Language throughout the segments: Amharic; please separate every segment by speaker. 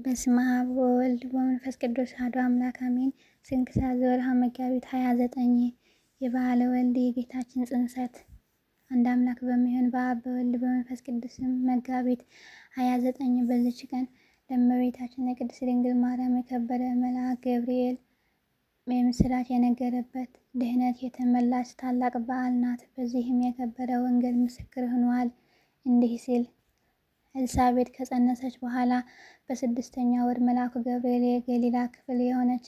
Speaker 1: በስመ አብ ወወልድ ወመንፈስ ቅዱስ አሐዱ አምላክ አሜን። ስንክሳር ዘወርኀ መጋቢት 29 የበዓለ ወልድ የጌታችን ጽንሰት። አንድ አምላክ በሚሆን በአብ በወልድ በመንፈስ ቅዱስም መጋቢት 29 በዚች ቀን ለእመቤታችን ለቅድስት ድንግል ማርያም የከበረ መልአክ ገብርኤል የምስራች የነገረበት ድኅነት የተመላች ታላቅ በዓል ናት። በዚህም የከበረ ወንጌል ምስክር ሆኗል። እንዲህ ሲል ኤልሳቤጥ ከጸነሰች በኋላ በስድስተኛ ወር መልአኩ ገብርኤል የገሊላ ክፍል የሆነች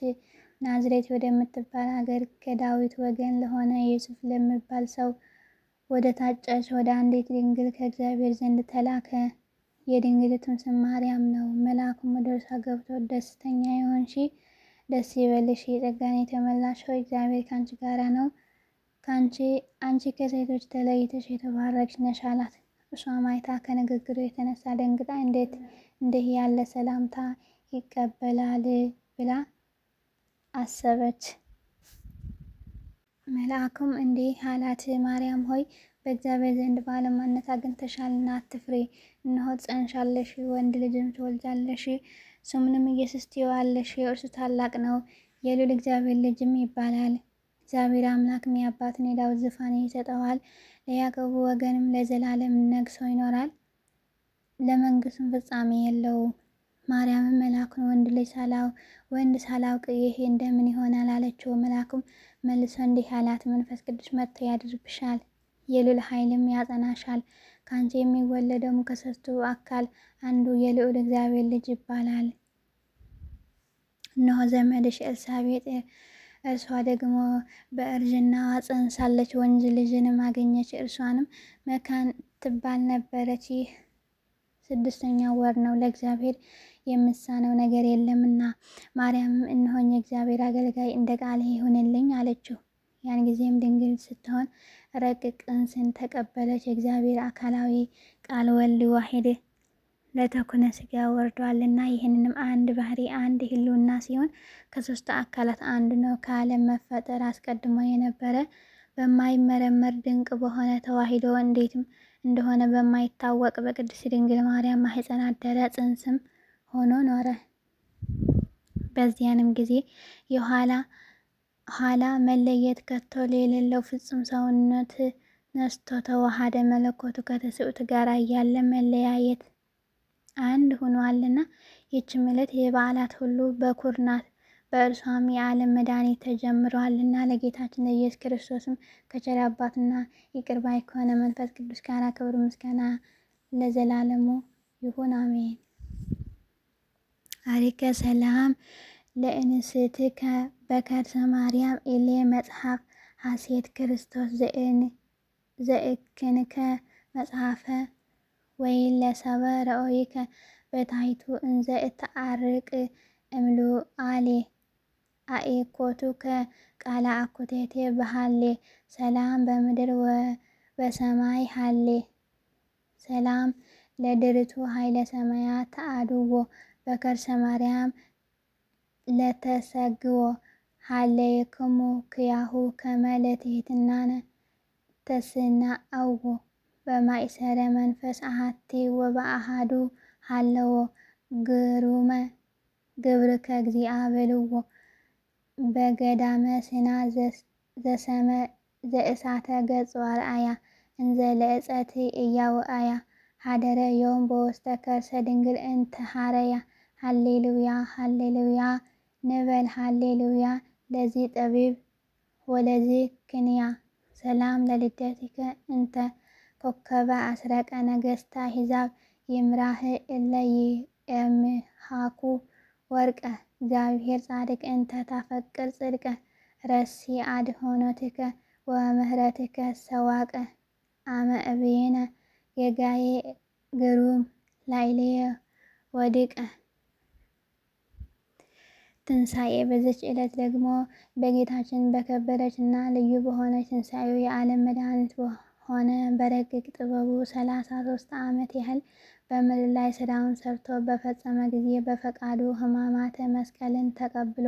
Speaker 1: ናዝሬት ወደምትባል ሀገር ከዳዊት ወገን ለሆነ ዮሴፍ ለሚባል ሰው ወደ ታጨች ወደ አንዲት ድንግል ከእግዚአብሔር ዘንድ ተላከ። የድንግሊቱም ስም ማርያም ነው። መልአኩም ወደ እርሷ ገብቶ ደስተኛ የሆንሽ ደስ ይበልሽ፣ የጸጋን የተመላሽ ሆይ እግዚአብሔር ከአንቺ ጋር ነው፣ አንቺ ከሴቶች ተለይተሽ የተባረክሽ ነሽ አላት። እርሷም አይታ ከንግግሩ የተነሳ ደንግጣ እንዴት እንዲህ ያለ ሰላምታ ይቀበላል ብላ አሰበች። መልአኩም እንዲህ አላት፣ ማርያም ሆይ በእግዚአብሔር ዘንድ ባለሟልነት አግኝተሻልና አትፍሪ። እነሆ ትጸንሻለሽ፣ ወንድ ልጅም ትወልጃለሽ፣ ስሙንም ኢየሱስ ትዪዋለሽ። እርሱ ታላቅ ነው፣ የልዑል እግዚአብሔር ልጅም ይባላል። እግዚአብሔር አምላክም የአባቱን የዳዊት ዙፋን ይሰጠዋል፣ ለያዕቆብ ወገንም ለዘላለም ነግሶ ይኖራል፣ ለመንግሥቱም ፍጻሜ የለውም። ማርያምም መልአኩን ወንድ ሳላውቅ ይሄ እንደምን ይሆናል አለችው። መልአኩም መልሶ እንዲህ አላት፣ መንፈስ ቅዱስ መጥቶ ያድርብሻል፣ የልዑል ኃይልም ያጸናሻል። ከአንቺ የሚወለደውም ከሦስቱ አካል አንዱ የልዑል እግዚአብሔር ልጅ ይባላል። እነሆ ዘመድሽ ኤልሳቤጥ እርሷ ደግሞ በእርጅናዋ ጸንሳለች፣ ወንድ ልጅንም አገኘች። እርሷንም መካን ትባል ነበረች። ይህ ስድስተኛው ወር ነው፣ ለእግዚአብሔር የምሳነው ነገር የለምና። ማርያምም እነሆኝ የእግዚአብሔር አገልጋይ፣ እንደ ቃልህ ይሁንልኝ አለችው። ያን ጊዜም ድንግል ስትሆን ረቂቅ ጽንስን ተቀበለች። የእግዚአብሔር አካላዊ ቃል ወልድ ዋሕድ ለተኩነ ሥጋ ወርዷልና። ይህንንም አንድ ባህሪ አንድ ሕልውና ሲሆን ከሦስቱ አካላት አንዱ ነው። ከዓለም መፈጠር አስቀድሞ የነበረ በማይመረመር ድንቅ በሆነ ተዋሂዶ እንዴትም እንደሆነ በማይታወቅ በቅድስት ድንግል ማርያም ማኅፀን አደረ፣ ጽንስም ሆኖ ኖረ። በዚያንም ጊዜ ኋላ መለየት ከቶ የሌለው ፍጹም ሰውነት ነስቶ ተዋሃደ። መለኮቱ ከትስብእቱ ጋር እያለ መለያየት አንድ ሆኗልና። ይህችም ዕለት የበዓላት ሁሉ በኩር ናት። በእርሷም የዓለም መድኃኒት ተጀምሯልና። ለጌታችን ለኢየሱስ ክርስቶስም ከቸር አባቱና ይቅር ባይ ከሆነ መንፈስ ቅዱስ ጋር ክብር ምስጋና ለዘላለሙ ይሁን አሜን። አሪከ ሰላም ለእንስትከ በከርሰ ማርያም ኢሌ መጽሐፍ ሐሴት ክርስቶስ ዘእክንከ መጽሐፈ ወይ ለሰበ ረኦይከ በታይቱ እንዘ እተአርቅ እምሉ አሌ አኤኮቱከ ቃለ አኩቴቴ በሃሌ ሰላም በምድር በሰማይ ሃሌ ሰላም ለድርቱ ኃይለ ሰማያት ተአድዎ በከርሰ ማርያም ለተሰግዎ ሃሌክሙ ክያሁ ከመ ለትሕትናነ ተስናአዎ በማእሰረ መንፈስ አሐቲ ወበአሐዱ ሃለዎ ግሩመ ግብርከ እግዚአ በልዎ በገዳመ ሲና ዘሰመ ዘእሳተ ገጽ አርአያ እንዘ ለዕፀት እያወአያ ሀደረ ዮም በውስተ ከርሰ ድንግል እንተ ሐረያ ሃሌሉያ ሃሌሉያ ንበል ሃሌሉያ ለዚ ጠቢብ ወለዚ ክንያ ሰላም ለልደትከ እንተ ኮከበ አስረቀ ነገስታ ሂዛብ ይምራህ እለ ይእምሃኩ ወርቀ እግዚአብሔር ጻድቅ እንተ ታፈቅር ጽድቀ ረሲ አድኅኖትከ ወምህረትከ ሰዋቀ አመ እብየነ የጋዬ ግሩም ላዕሌየ ወድቀ። ትንሣኤ። በዚች ዕለት ደግሞ በጌታችን በከበረች እና ልዩ በሆነች ትንሣኤው የዓለም መድኃኒት በሆነ በረቂቅ ጥበቡ 33 ዓመት ያህል በምድር ላይ ሥራውን ሰርቶ በፈጸመ ጊዜ በፈቃዱ ሕማማተ መስቀልን ተቀብሎ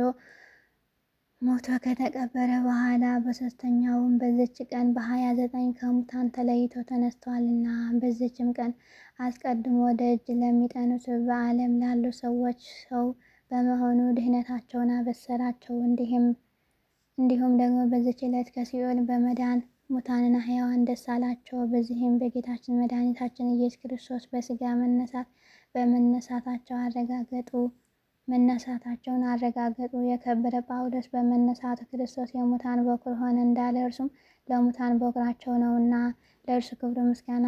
Speaker 1: ሞቶ ከተቀበረ በኋላ በሦስተኛውም በዚች ቀን በ29 ከሙታን ተለይቶ ተነስቷልና። በዚችም ቀን አስቀድሞ ደጅ ለሚጠኑት በዓለም ላሉ ሰዎች ሰው በመሆኑ ድህነታቸውን አበሰራቸው። እንዲሁም ደግሞ በዚች ዕለት ከሲኦል በመዳን ሙታንና ሕያዋን ደስ አላቸው። በዚህም በጌታችን መድኃኒታችን ኢየሱስ ክርስቶስ በሥጋ መነሳታቸውን አረጋገጡ። የከበረ ጳውሎስ በመነሳቱ ክርስቶስ የሙታን በኩር ሆነ እንዳለ እርሱም ለሙታን በኩራቸው ነውና፣ ለእርሱ ክብር ምስጋና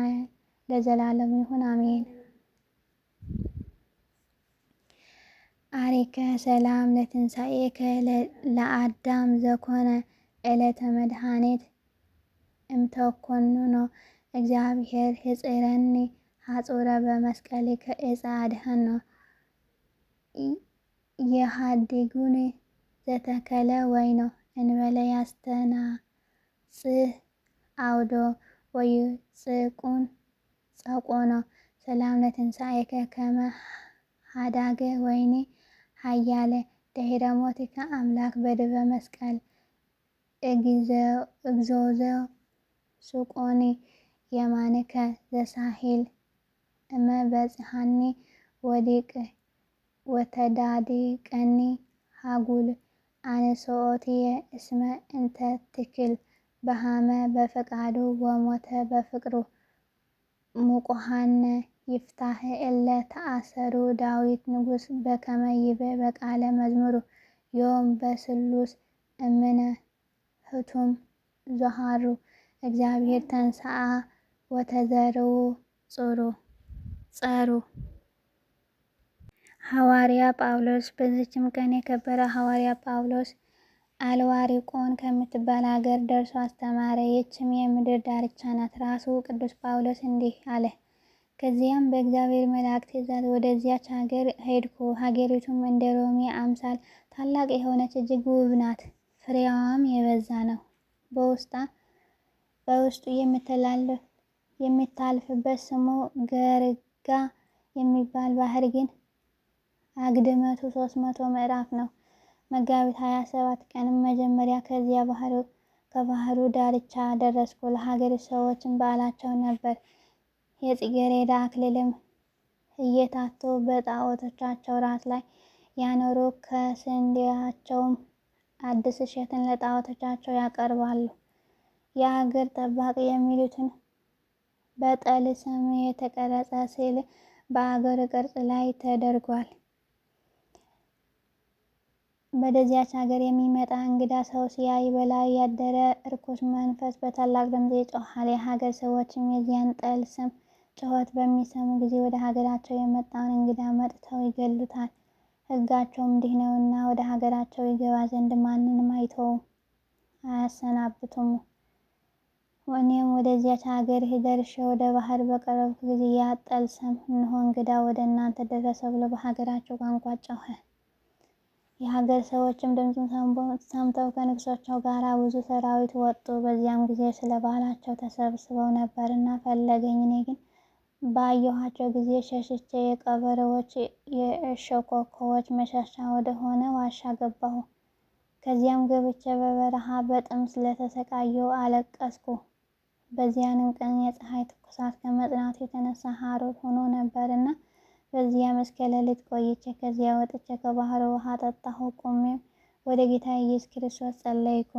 Speaker 1: ለዘላለሙ ይሁን አሜን። አሪከ ሰላም ለትንሣኤከ ለአዳም ዘኮነ ዕለተ መድኃኒት እምተኮንኖ እግዚአብሔር ህጽረኒ ሐጹረ በመስቀልከ ዕፀ አድኅኖ የሃድጉን ዘተከለ ወይኖ እንበለ ያስተናጽህ አውዶ ወይጽቁን ጸቆኖ ሰላም ለትንሣኤከ ከመ ሀዳገ ወይኒ ሀያለ ድኅረ ሞትከ አምላክ በድበ መስቀል እግዞዘ ሱቆኒ የማንከ ዘሳሂል እመ በጽሐኒ ወዲቅ ወተዳድቀኒ ሀጉል አንሶኦትየ እስመ እንተ ትክል በሃመ በፈቃዱ ወሞተ በፍቅሩ ሙቁሃነ ይፍታህ እለ ተአሰሩ ዳዊት ንጉሥ በከመ ይቤ በቃለ መዝሙሩ ዮም በስሉስ እምነ ህቱም ዘሃሩ እግዚአብሔር ተንሥአ ወተዘርኡ ጸሩ። ሐዋርያ ጳውሎስ። በዚችም ቀን የከበረ ሐዋርያ ጳውሎስ አልዋሪቆን ከምትባል አገር ደርሶ አስተማረ። ይህችም የምድር ዳርቻ ናት። ራሱ ቅዱስ ጳውሎስ እንዲህ አለ። ከዚያም በእግዚአብሔር መልአክ ትእዛዝ ወደዚያች ሀገር ሄድኩ። ሀገሪቱም እንደ ሮሜ አምሳል ታላቅ የሆነች እጅግ ውብ ናት። ፍሬዋም የበዛ ነው። በውስጡ የምታልፍበት ስሙ ገርጋ የሚባል ባህር ግን አግድመቱ 300 ምዕራፍ ነው። መጋቢት 27 ቀንም መጀመሪያ ከዚያ ከባህሩ ዳርቻ ደረስኩ። ለሀገር ሰዎችም በዓላቸው ነበር። የጽጌረዳ አክሊልም እየታቱ በጣዖቶቻቸው ራስ ላይ ያኖሩ፣ ከስንዴያቸውም አዲስ እሸትን ለጣዖቶቻቸው ያቀርባሉ። የሀገር ጠባቂ የሚሉትን በጠልሰም የተቀረጸ ስዕል በአገር ቅርጽ ላይ ተደርጓል። ወደዚያች ሀገር የሚመጣ እንግዳ ሰው ሲያይ በላዩ ያደረ እርኩስ መንፈስ በታላቅ ድምፅ ይጮኻል። የሀገር ሰዎችም የዚያን ጠልሰም ጩኸት በሚሰሙ ጊዜ ወደ ሀገራቸው የመጣውን እንግዳ መጥተው ይገድሉታል። ሕጋቸውም እንዲህ ነውና ወደ ሀገራቸው ይገባ ዘንድ ማንንም አይተውም፣ አያሰናብቱም። እኔም ወደዚያች ሀገር ደርሼ ወደ ባህር በቀረብኩ ጊዜ ያ ጠልሰም እነሆ እንግዳ ወደ እናንተ ደረሰ ብሎ በሀገራቸው ቋንቋ ጮኸ። የሀገር ሰዎችም ድምፁን ሰምተው ከንጉሳቸው ጋር ብዙ ሰራዊት ወጡ። በዚያም ጊዜ ስለ በዓላቸው ተሰብስበው ነበርና ፈለገኝ። እኔ ግን ባየኋቸው ጊዜ ሸሽቼ የቀበሮዎች የእሾኮኮዎች መሸሻ ወደሆነ ዋሻ ገባሁ። ከዚያም ገብቼ በበረሃ በጥም ስለተሰቃየሁ አለቀስኩ። በዚያንም ቀን የፀሐይ ትኩሳት ከመጽናቱ የተነሳ ሐሩር ሆኖ ነበርና በዚያም እስከ ሌሊት ቆይቼ ከዚያ ወጥቼ ከባህሩ ውሃ ጠጣሁ። ቆሜም ወደ ጌታ ኢየሱስ ክርስቶስ ጸለይኩ።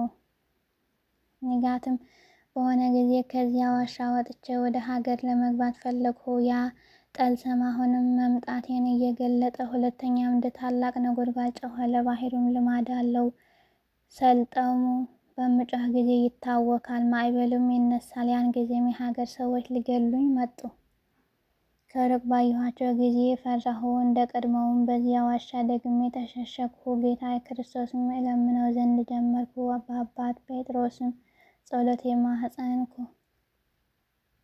Speaker 1: ንጋትም በሆነ ጊዜ ከዚያ ዋሻ ወጥቼ ወደ ሀገር ለመግባት ፈለግሁ። ያ ጠልሰም አሁንም መምጣቴን እየገለጠ ሁለተኛም እንደ ታላቅ ነጎድጓድ ጮኸ። ለባህሩም ልማድ አለው። ሰልጠሙ በምጮህ ጊዜ ይታወካል፣ ማዕበሉም ይነሳል። ያን ጊዜም የሀገር ሰዎች ሊገድሉኝ መጡ። ከሩቅ ባየኋቸው ጊዜ ፈራሁ። እንደ ቀድሞውም በዚያ ዋሻ ደግሜ ተሸሸግሁ። ጌታ ክርስቶስም እለምነው ዘንድ ጀመርኩ። በአባት ጴጥሮስም ጸሎት የማኅፀንኩ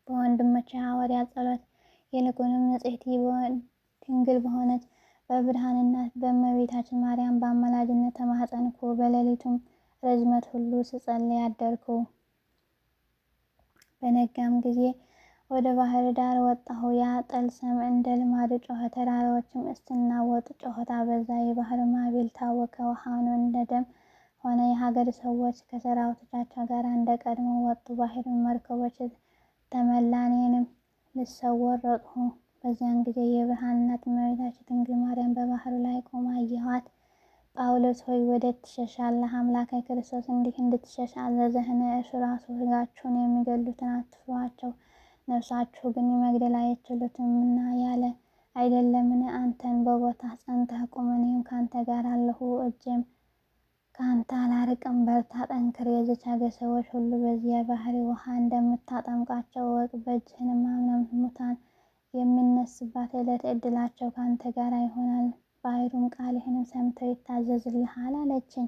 Speaker 1: በወንድሞቼ ሐዋርያት ጸሎት ይልቁንም ንጽሕት ድንግል በሆነች በብርሃን እናት በእመቤታችን ማርያም በአማላጅነት ተማኅፀንኩ። በሌሊቱም ርዝመት ሁሉ ስጸልይ አደርኩ። በነጋም ጊዜ ወደ ባህር ዳር ወጣሁ። ያ ጠልሰም እንደ ልማዱ ጮኸ። ተራራዎችም እስኪናወጡ ጩኸት አበዛ። የባህር ማዕበል ታወከ፣ ውሃውን እንደ ደም ሆነ። የሀገር ሰዎች ከሰራዊቶቻቸው ጋር እንደ ቀድሞ ወጡ። ባህሩም መርከቦች ተመላ። እኔንም ልሰወር ሮጥሁ። በዚያን ጊዜ የብርሃን እናት እመቤታችን ድንግል ማርያም በባህሩ ላይ ቆማ አየኋት። ጳውሎስ ሆይ ወዴት ትሸሻለህ? አምላከ ክርስቶስ እንዲህ እንድትሸሽ አዘዘህን? እርሱ ራሱ ሥጋችሁን የሚገድሉትን አትፍሯቸው፣ ነፍሳችሁ ግን መግደል አይችሉትምና ያለ አይደለምን? አንተን በቦታህ ጸንተህ ቁም፣ እኔም ከአንተ ጋር አለሁ፣ እጄም ከአንተ አላርቅም። በርታ፣ ጠንክር። የዚች ሀገር ሰዎች ሁሉ በዚያ ባህሪ ውሃ እንደምታጠምቃቸው እወቅ። በእጅህንም አምነው ሙታን የሚነሱባት ዕለት ዕድላቸው ከአንተ ጋር ይሆናል። ባህሩም ቃልህንም ሰምተው ይታዘዝልሃል አለችኝ።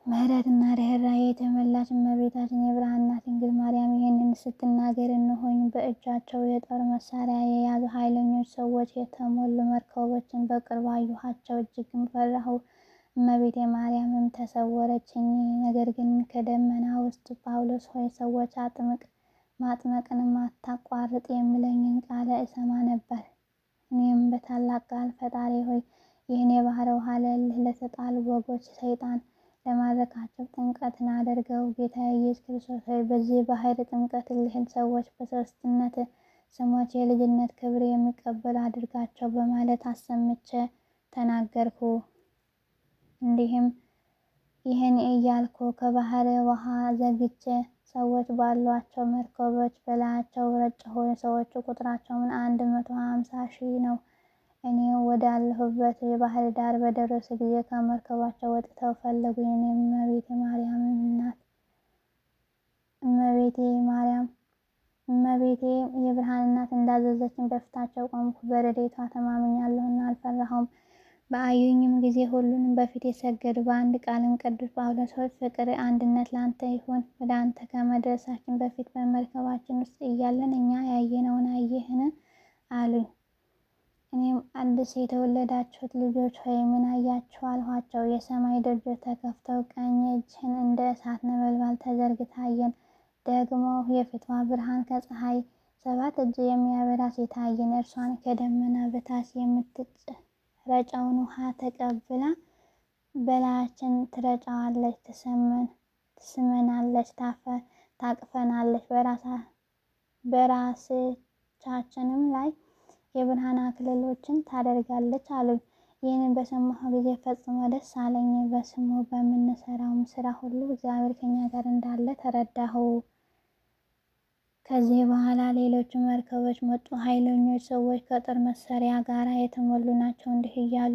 Speaker 1: ምሕረትና ርኅራኄ የተመላች እመቤታችን የብርሃን እናት ድንግል ማርያም ይህንን ስትናገር እነሆኝ በእጃቸው የጦር መሳሪያ የያዙ ኃይለኞች ሰዎች የተሞሉ መርከቦችን በቅርብ አየኋቸው። እጅግም ፈራሁ። እመቤቴ ማርያምም ተሰወረችኝ። ነገር ግን ከደመና ውስጥ ጳውሎስ ሆይ ሰዎች አጥምቅ፣ ማጥመቅንም አታቋርጥ የሚለኝን ቃል እሰማ ነበር። እኔም በታላቅ ቃል ፈጣሪ ሆይ ይህን የባሕር ውሃ ለእልህ ለተጣሉ በጎች ሰይጣን ለማድረካቸው ጥምቀትን አድርገው። ጌታ ኢየሱስ ክርስቶስ ሆይ በዚህ ባሕር ጥምቀት እልህን ሰዎች በሦስትነት ስሞች የልጅነት ክብር የሚቀበሉ አድርጋቸው በማለት አሰምቼ ተናገርኩ። እንዲህም ይህን እያልኩ ከባሕር ውሃ ዘግቼ ሰዎች ባሏቸው መርከቦች በላያቸው ረጨሁ። ሰዎቹ ቁጥራቸውም 150,000 ነው። እኔ ወዳለሁበት የባሕር ዳር በደረሱ ጊዜ ከመርከባቸው ወጥተው ፈለጉኝ። እኔም እመቤቴ የብርሃን እናት እንዳዘዘችኝ በፊታቸው ቆምኩ። በረድኤቷ ተማምኛለሁና አልፈራሁም። በአዩኝም ጊዜ ሁሉንም በፊቴ ሰገዱ። በአንድ ቃልም ቅዱስ ጳውሎስ ሆይ ፍቅር፣ አንድነት ላንተ ይሁን። ወደ አንተ ከመድረሳችን በፊት በመርከባችን ውስጥ እያለን እኛ ያየነውን አየህን? አሉኝ። እኔም አዲስ የተወለዳችሁት ልጆች ሆይ ምን አያችሁ? አልኋቸው። የሰማይ ደጆች ተከፍተው ቀኝ እጅህን እንደ እሳት ነበልባል ተዘርግታ አየን። ደግሞ የፊቷ ብርሃን ከፀሐይ 7 እጅ የሚያበራ ሴት አየን። እርሷን ከደመና በታች የምትረጨውን ውሃ ተቀብላ በላያችን ትረጨዋለች፣ ትስመናለች፣ ታቅፈናለች። በራሶቻችንም ላይ የብርሃን አክሊሎችን ታደርጋለች አሉኝ። ይህንን በሰማሁ ጊዜ ፈጽሞ ደስ አለኝ። በስሙ በምንሰራውም ስራ ሁሉ እግዚአብሔር ከኛ ጋር እንዳለ ተረዳሁ። ከዚህ በኋላ ሌሎች መርከቦች መጡ። ኃይለኞች ሰዎች ከጦር መሳሪያ ጋር የተሞሉ ናቸው። እንዲህ እያሉ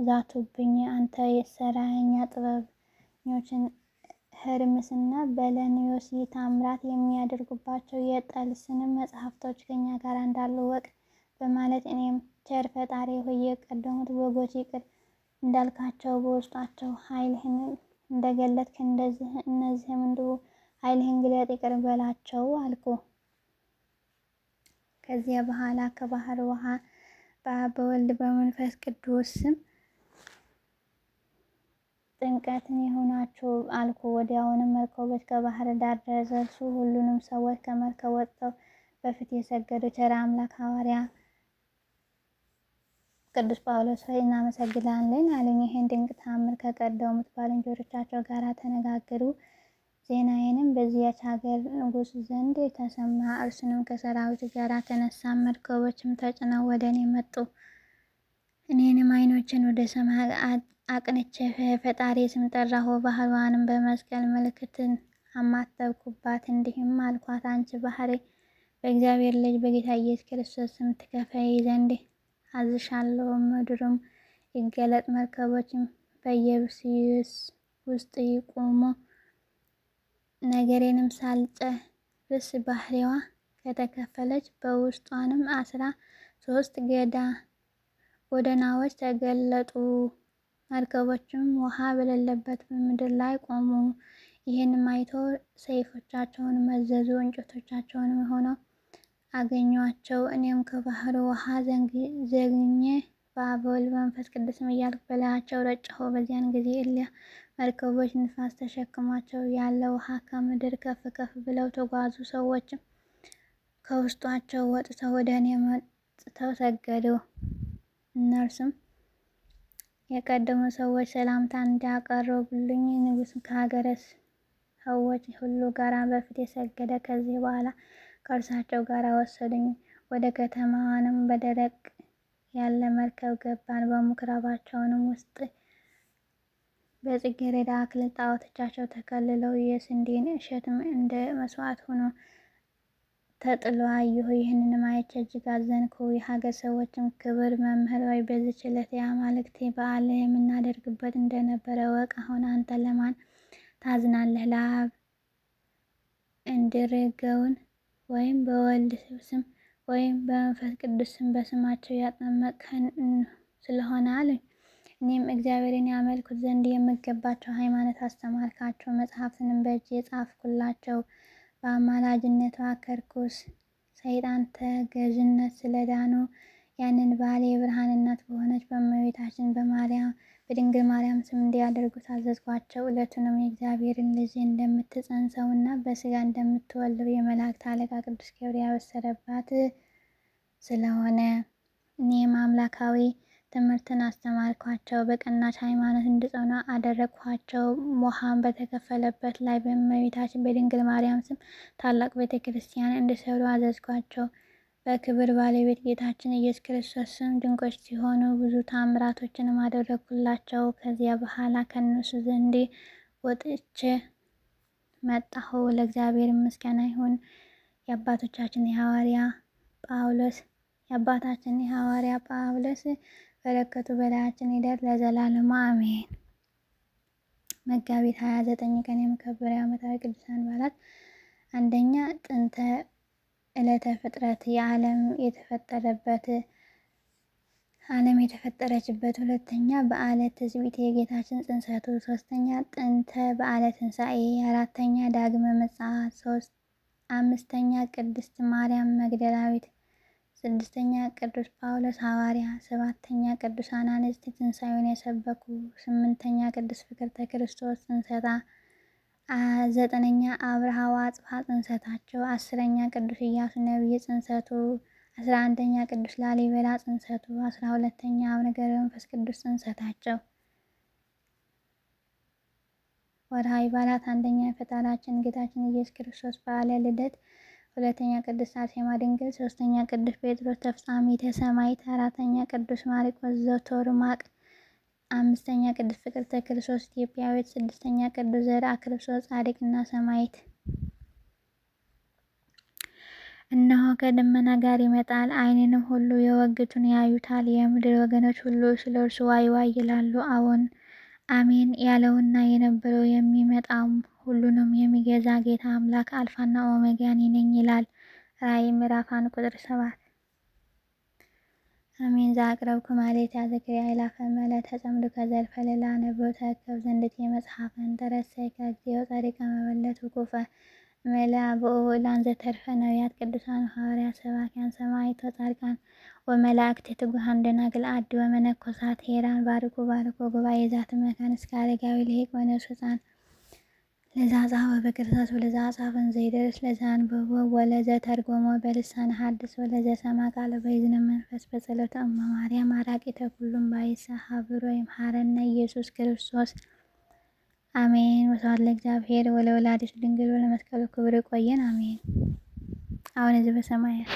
Speaker 1: ዛቱብኝ። አንተ የሰራተኛ ጥበበኞችን ሄርምስና በለኒዮስ ታምራት የሚያደርጉባቸው የጠልስንም መጻሕፍቶች ከኛ ጋር እንዳሉ እወቅ በማለት እኔም ቸር ፈጣሪ ሆይ የቀደሙት በጎች ይቅር እንዳልካቸው በውስጣቸው ኃይልህን እንደገለጥክ እነዚህም እንዲሁ ኃይልህን ግለጥ ይቅር በላቸው አልኩ። ከዚያ በኋላ ከባሕር ውሃ በአብ በወልድ በመንፈስ ቅዱስ ስም ጥምቀትን ይሁናችሁ አልኩ። ወዲያውንም መርከቦች ከባሕር ዳር ደረሱ። ሁሉንም ሰዎች ከመርከብ ወጥተው በፊት የሰገዱ ቸር አምላክ ሐዋርያ ቅዱስ ጳውሎስ ሆይ እናመሰግናለን አሉኝ። ይህን ድንቅ ተአምር ከቀደሙት ባልንጀሮቻቸው ጋር ተነጋገሩ። ዜናዬንም በዚያች ሀገር ንጉሥ ዘንድ ተሰማ። እርሱንም ከሰራዊት ጋር ተነሳ። መርከቦችም ተጭነው ወደ እኔ መጡ። እኔንም ዓይኖቼን ወደ ሰማይ አቅንቼ ፈጣሪ ስም ጠራሁ። ባሕሯንም በመስቀል ምልክትን አማተብኩባት። እንዲህም አልኳት፣ አንቺ ባሕሬ በእግዚአብሔር ልጅ በጌታ ኢየሱስ ክርስቶስ ስም ትከፈይ ዘንድ አዝሻለሁ። ምድሩም ይገለጥ፣ መርከቦችም በየብስ ውስጥ ይቁሙ። ነገሬንም ሳልጨርስ ባሕሪዋ ከተከፈለች፣ በውስጧንም 13 ጎዳናዎች ተገለጡ። መርከቦችም ውሃ በሌለበት በምድር ላይ ቆሙ። ይህንም አይተው ሰይፎቻቸውን መዘዙ፣ እንጨቶቻቸውንም ሆነው አገኟቸው። እኔም ከባሕር ውሃ ዘግኜ በአብ በወልድ በመንፈስ ቅዱስም እያልኩ በላያቸው ረጨሁ። በዚያን ጊዜ እሊያ መርከቦች ንፋስ ተሸክሟቸው ያለ ውሃ ከምድር ከፍ ከፍ ብለው ተጓዙ። ሰዎችም ከውስጧቸው ወጥተው ወደ እኔ መጥተው ሰገዱ። እነርሱም የቀደሙ ሰዎች ሰላምታ እንዲያቀርቡልኝ ንጉሥ ከሀገረ ሰዎች ሁሉ ጋር በፊት የሰገደ። ከዚህ በኋላ ከእርሳቸው ጋር ወሰዱኝ። ወደ ከተማዋንም በደረቅ ያለ መርከብ ገባን። በምኩራባቸውንም ውስጥ በጽጌረዳ አክሊል ጣዖቶቻቸው ተከልለው የስንዴን እሸትም እንደ መስዋዕት ሆኖ ተጥሎ አየሁ። ይህንንም አይቼ እጅግ አዘንኩ። የሀገር ሰዎችም ክቡር መምህር ሆይ በዚች ዕለት የአማልክት በዓል የምናደርግበት እንደነበረ እወቅ። አሁን አንተ ለማን ታዝናለህ? ለአብ እንድርገውን ወይም በወልድ ስም ወይም በመንፈስ ቅዱስ ስም በስማቸው ያጠመቅኸን ስለሆነ አሉኝ። እኔም እግዚአብሔርን ያመልኩት ዘንድ የሚገባቸው ሃይማኖት አስተማርካቸው። መጽሐፍትንም በእጅ የጻፍኩላቸው። በአማላጅነቷ ከርኩስ ሰይጣን ተገዥነት ስለዳኑ ያንን በዓል የብርሃን እናት በሆነች በእመቤታችን በድንግል ማርያም ስም እንዲያደርጉ ታዘዝኳቸው። ዕለቱንም የእግዚአብሔርን ልጅ እንደምትጸንሰው እና በስጋ እንደምትወልደው የመላእክት አለቃ ቅዱስ ገብርኤል ያበሰረባት ስለሆነ እኔም አምላካዊ ትምህርትን አስተማርኳቸው። በቀናች ሃይማኖት እንዲጸኑ አደረግኳቸው። ውሃም በተከፈለበት ላይ በእመቤታችን በድንግል ማርያም ስም ታላቅ ቤተ ክርስቲያን እንዲሰሩ አዘዝኳቸው። በክብር ባለቤት ጌታችን ኢየሱስ ክርስቶስ ስም ድንቆች ሲሆኑ ብዙ ታምራቶችንም አደረግኩላቸው። ከዚያ በኋላ ከእነሱ ዘንድ ወጥቼ መጣሁ። ለእግዚአብሔር ምስጋና ይሁን። የአባታችን የሐዋርያ ጳውሎስ በረከቱ በላያችን ይደር ለዘላለሙ አሜን። መጋቢት 29 ቀን የሚከበሩ ዓመታዊ ቅዱሳን በዓላት፣ አንደኛ ጥንተ ዕለተ ፍጥረት የዓለም የተፈጠረችበት፣ ሁለተኛ በዓለ ትስብእት የጌታችን ጽንሰቱ፣ ሶስተኛ ጥንተ በዓለ ትንሣኤ፣ አራተኛ ዳግመ ምጽአት፣ አምስተኛ ቅድስት ማርያም መግደላዊት፣ ስድስተኛ ቅዱስ ጳውሎስ ሐዋርያ፣ ሰባተኛ ቅዱሳን አንስት ትንሣኤውን የሰበኩ፣ ስምንተኛ ቅድስት ፍቅርተ ክርስቶስ ጽንሰታ፣ ዘጠነኛ አብርሃ ወአጽብሃ ጽንሰታቸው፣ አስረኛ ቅዱስ ኢያሱ ነቢይ ጽንሰቱ፣ 11ኛ ቅዱስ ላሊበላ ጽንሰቱ፣ 12ኛ አቡነ ገብረ መንፈስ ቅዱስ ጽንሰታቸው። ወርሃዊ በዓላት፣ አንደኛ የፈጣሪያችን ጌታችን ኢየሱስ ክርስቶስ በዓለ ልደት፣ ሁለተኛ ቅድስት አርሴማ ድንግል፣ ሶስተኛ ቅዱስ ጴጥሮስ ተፍጻሜተ ሰማዕት፣ አራተኛ ቅዱስ ማርቆስ ዘቶርማቅ፣ አምስተኛ ቅድስት ፍቅርተ ክርስቶስ ኢትዮጵያዊት፣ ስድስተኛ ቅዱስ ዘርዓ ክርስቶስ ጻድቅና ሰማዕት። እነሆ ከደመና ጋር ይመጣል፣ ዓይንንም ሁሉ የወጉትን ያዩታል፣ የምድር ወገኖች ሁሉ ስለ እርሱ ዋይ ዋይ ይላሉ። አዎን አሜን ያለውና የነበረው የሚመጣም ሁሉንም የሚገዛ ጌታ አምላክ አልፋና ኦሜጋ እኔ ነኝ ይላል። ራእይ ምዕራፍ 1 ቁጥር 7። አሜን ዘአቅረብኩ ማሕሌተ ዘኪርያ አእላፈ እምዕለተ ተጸምዱከ ዘልፈ ልዕለ አነብብ ተረከብ ዘንድቴ መጽሐፈን ተረሰይከ እግዚኦ ጻድቀ መበለት ውኩፈ እምዕለ ብኡላን ዘተርፈ ነቢያት ቅዱሳን ሐዋርያት ሰባክያን ሰማዕታት ወጻድቃን ወመላእክት ትጉሃን ደናግል አዲ ወመነኮሳት ሄራን ባርኩ ጉባኤ ዛቲ መካን እስከ አረጋዊ ልሂቅ ወንዑስ ሕፃን ለዛ ጻፈ በክርታስ ወለዛ ጻፈን ዘይደርስ ለዛ አንበቦ ወለዘ ተርጎሞ በልሳነ ሐዲስ ወለዘ ሰማ ቃለ በይዝነ መንፈስ በጸሎተ እመ ማርያም አራቂተ ኩሉም ባይሳ ሀብሮ ይምሃረነ ኢየሱስ ክርስቶስ አሜን። ወስብሐት ለእግዚአብሔር ወለወላዲቱ ድንግል ወለመስቀሉ ክቡር። ይቆየን። አሜን። አሁን በሰማያት